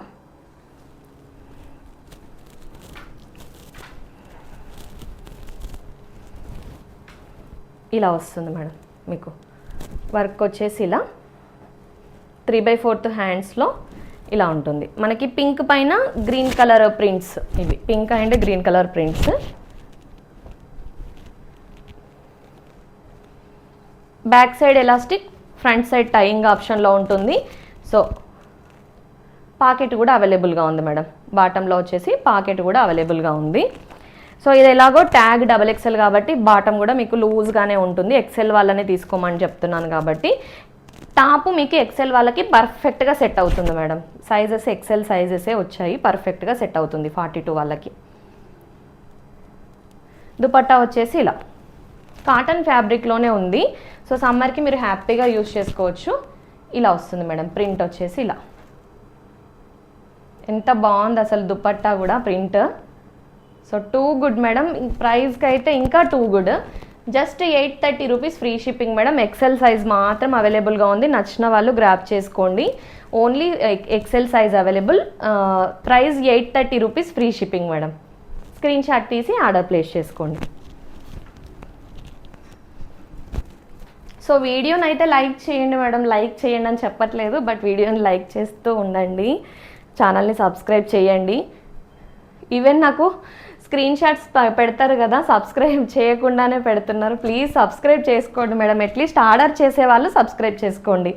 ఇలా వస్తుంది మేడం మీకు వర్క్ వచ్చేసి ఇలా 3/4 హ్యాండ్స్లో ఇలా ఉంటుంది. మనకి పింక్ పైన గ్రీన్ కలర్ ప్రింట్స్, ఇవి pink and green colour prints. Back side elastic, front side tying ఆప్షన్లో ఉంటుంది. సో పాకెట్ కూడా అవైలబుల్గా ఉంది మేడం. బాటంలో వచ్చేసి పాకెట్ కూడా అవైలబుల్గా ఉంది. సో ఇది ఎలాగో ట్యాగ్ XXL కాబట్టి బాటమ్ కూడా మీకు లూజ్గానే ఉంటుంది. XL వాళ్ళనే తీసుకోమని చెప్తున్నాను కాబట్టి టాప్ మీకు XL వాళ్ళకి పర్ఫెక్ట్గా సెట్ అవుతుంది మేడం. సైజెస్ XL సైజెసే వచ్చాయి, పర్ఫెక్ట్గా సెట్ అవుతుంది 42 వాళ్ళకి. దుపట్టా వచ్చేసి ఇలా కాటన్ ఫ్యాబ్రిక్లోనే ఉంది. సో సమ్మర్కి మీరు హ్యాపీగా యూజ్ చేసుకోవచ్చు. ఇలా వస్తుంది మేడం. ప్రింట్ వచ్చేసి ఇలా ఎంత బాగుంది అసలు దుపట్టా కూడా print. So too good madam. ప్రైస్కి అయితే ఇంకా too good. Just 830 rupees free shipping madam. XL size మాత్రం అవైలబుల్గా ఉంది. నచ్చిన వాళ్ళు గ్రాప్ చేసుకోండి. Only XL size available. Price 830 rupees free shipping madam. Screen shot తీసి ఆర్డర్ ప్లేస్ చేసుకోండి. సో వీడియోని అయితే లైక్ చేయండి మేడం. లైక్ చేయండి అని చెప్పట్లేదు, బట్ వీడియోని లైక్ చేస్తూ ఉండండి. ఛానల్ని సబ్స్క్రైబ్ చేయండి. ఈవెన్ నాకు స్క్రీన్ షాట్స్ పెడతారు కదా, సబ్స్క్రైబ్ చేయకుండానే పెడుతున్నారు. ప్లీజ్ సబ్స్క్రైబ్ చేసుకోండి మేడం. అట్లీస్ట్ ఆర్డర్ చేసే వాళ్ళు సబ్స్క్రైబ్ చేసుకోండి.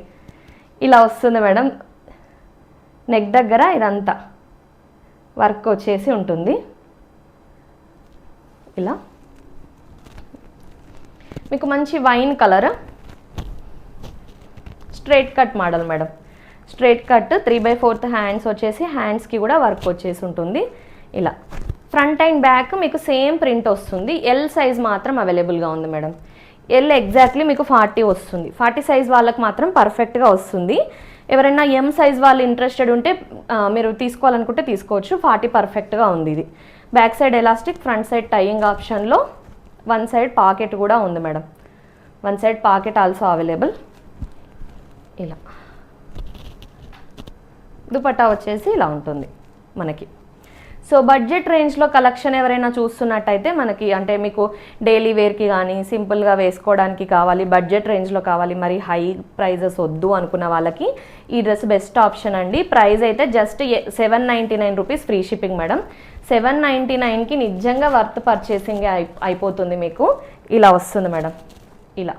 ఇలా వస్తుంది మేడం. నెక్ దగ్గర ఇదంతా వర్క్ వచ్చేసి ఉంటుంది. ఇలా మీకు మంచి wine colour straight cut model madam. Straight cut 3/4 hands వచ్చేసి హ్యాండ్స్కి కూడా వర్క్ వచ్చేసి ఉంటుంది. ఇలా ఫ్రంట్ అండ్ బ్యాక్ మీకు సేమ్ ప్రింట్ వస్తుంది. ఎల్ సైజ్ మాత్రం అవైలబుల్గా ఉంది మేడం. ఎల్ ఎగ్జాక్ట్లీ మీకు 40 వస్తుంది. 40 సైజ్ వాళ్ళకి మాత్రం పర్ఫెక్ట్గా వస్తుంది. ఎవరైనా M సైజ్ వాళ్ళు ఇంట్రెస్టెడ్ ఉంటే మీరు తీసుకోవాలనుకుంటే తీసుకోవచ్చు. 40 పర్ఫెక్ట్గా ఉంది. ఇది back side elastic, front side tying ఆప్షన్లో వన్ సైడ్ పాకెట్ కూడా ఉంది madam. One side pocket also available. ఇలా దుపట్టా వచ్చేసి ఇలా ఉంటుంది మనకి. సో బడ్జెట్ రేంజ్లో కలెక్షన్ ఎవరైనా చూస్తున్నట్టయితే మనకి అంటే మీకు డైలీ వేర్కి కానీ సింపుల్గా వేసుకోవడానికి కావాలి, బడ్జెట్ రేంజ్లో కావాలి, మరి హై ప్రైజెస్ వద్దు అనుకున్న వాళ్ళకి ఈ డ్రెస్ బెస్ట్ ఆప్షన్ అండి. ప్రైస్ అయితే just 799 rupees free shipping madam. 799కి నిజంగా వర్త్ పర్చేసింగ్ అయిపోతుంది మీకు. ఇలా వస్తుంది మేడం. ఇలా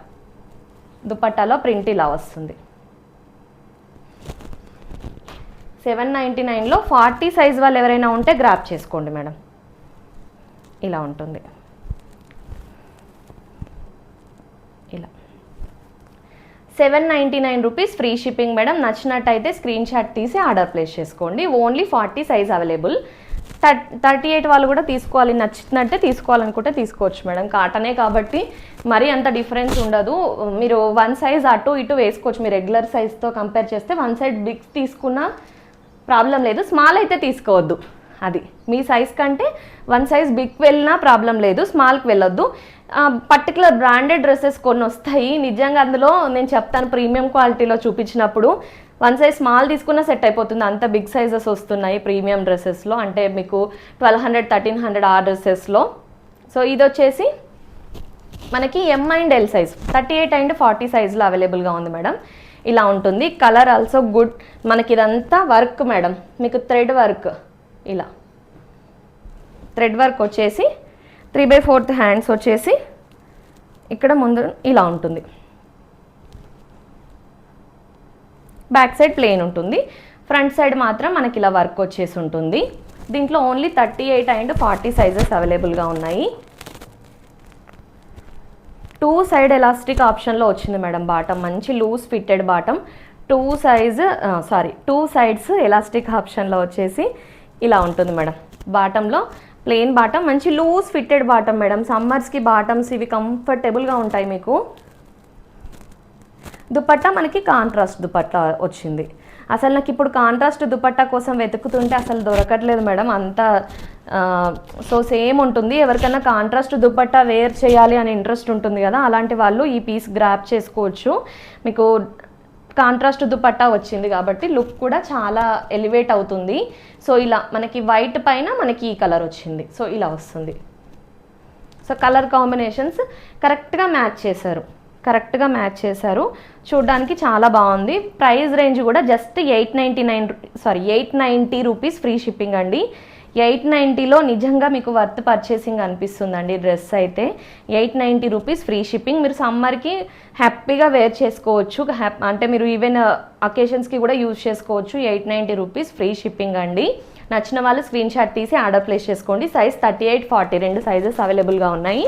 దుపట్టాలో ప్రింట్ ఇలా వస్తుంది. 799లో 40 సైజ్ వాళ్ళు ఎవరైనా ఉంటే గ్రాప్ చేసుకోండి మేడం. ఇలా ఉంటుంది. ఇలా 799 రూపీస్ ఫ్రీ షిప్పింగ్ మేడం. నచ్చినట్టయితే స్క్రీన్ షాట్ తీసి ఆర్డర్ ప్లేస్ చేసుకోండి. Only 40 size available. 38 వాళ్ళు కూడా తీసుకోవాలి, నచ్చినట్టే తీసుకోవాలనుకుంటే తీసుకోవచ్చు మేడం. కాటనే కాబట్టి మరీ అంత డిఫరెన్స్ ఉండదు. మీరు వన్ సైజ్ అటు ఇటు వేసుకోవచ్చు. మీ రెగ్యులర్ సైజ్తో కంపేర్ చేస్తే వన్ సైడ్ బిగ్ తీసుకున్నా ప్రాబ్లం లేదు. స్మాల్ అయితే తీసుకోవద్దు. అది మీ సైజ్ కంటే వన్ సైజ్ బిగ్ వెళ్ళినా ప్రాబ్లం లేదు, స్మాల్కి వెళ్ళొద్దు. పర్టికులర్ బ్రాండెడ్ డ్రెస్సెస్ కొన్ని వస్తాయి నిజంగా. అందులో నేను చెప్తాను, ప్రీమియం క్వాలిటీలో చూపించినప్పుడు వన్ సైజ్ స్మాల్ తీసుకున్న సెట్ అయిపోతుంది. అంత బిగ్ సైజెస్ వస్తున్నాయి ప్రీమియం డ్రెస్సెస్లో, అంటే మీకు 1200, 1300 ఆ డ్రెస్సెస్లో. సో ఇది వచ్చేసి మనకి M and L size 38 and 40 సైజులో అవైలబుల్గా ఉంది మేడం. ఇలా ఉంటుంది. Colour also good. మనకి ఇదంతా వర్క్ మేడం, మీకు థ్రెడ్ వర్క్, ఇలా థ్రెడ్ వర్క్ వచ్చేసి 3/4 హ్యాండ్స్ వచ్చేసి ఇక్కడ ముందు ఇలా ఉంటుంది. బ్యాక్ సైడ్ ప్లెయిన్ ఉంటుంది, ఫ్రంట్ సైడ్ మాత్రం మనకి ఇలా వర్క్ వచ్చేసి ఉంటుంది. దీంట్లో ఓన్లీ 38 అండ్ 40 సైజెస్ అవైలబుల్గా ఉన్నాయి. 2 సైడ్ ఎలాస్టిక్ ఆప్షన్లో వచ్చింది మేడం బాటమ్, మంచి loose fitted bottom. 2 sides elastic ఆప్షన్లో వచ్చేసి ఇలా ఉంటుంది మేడం. బాటంలో ప్లెయిన్ బాటమ్, మంచి లూజ్ ఫిట్టెడ్ బాటమ్ మేడం. సమ్మర్స్కి బాటమ్స్ ఇవి కంఫర్టబుల్గా ఉంటాయి మీకు. దుపట్టా మనకి కాంట్రాస్ట్ దుపట్టా వచ్చింది. అసలు నాకు ఇప్పుడు కాంట్రాస్ట్ దుపట్టా కోసం వెతుకుతుంటే అసలు దొరకట్లేదు మేడం, అంతా సో సేమ్ ఉంటుంది. ఎవరికైనా కాంట్రాస్ట్ దుపట్టా వేర్ చేయాలి అని ఇంట్రెస్ట్ ఉంటుంది కదా, అలాంటి వాళ్ళు ఈ పీస్ గ్రాప్ చేసుకోవచ్చు. మీకు కాంట్రాస్ట్ దుపట్టా వచ్చింది కాబట్టి లుక్ కూడా చాలా ఎలివేట్ అవుతుంది. సో ఇలా మనకి వైట్ పైన మనకి ఈ కలర్ వచ్చింది, సో ఇలా వస్తుంది. సో కలర్ కాంబినేషన్స్ కరెక్ట్గా మ్యాచ్ చేశారు, చూడ్డానికి చాలా బాగుంది. ప్రైస్ రేంజ్ కూడా జస్ట్ 890 రూపీస్ ఫ్రీ షిప్పింగ్ అండి. 890లో నిజంగా మీకు వర్త్ పర్చేసింగ్ అనిపిస్తుందండి. డ్రెస్ అయితే 890 రూపీస్ ఫ్రీ షిప్పింగ్. మీరు సమ్మర్కి హ్యాపీగా వేర్ చేసుకోవచ్చు, అంటే మీరు ఈవెన్ అకేషన్స్కి కూడా యూజ్ చేసుకోవచ్చు. 890 రూపీస్ ఫ్రీ షిప్పింగ్ అండి. నచ్చిన వాళ్ళు స్క్రీన్ షాట్ తీసి ఆర్డర్ ప్లేస్ చేసుకోండి. సైజ్ 38, 40 2 సైజెస్ అవైలబుల్గా ఉన్నాయి.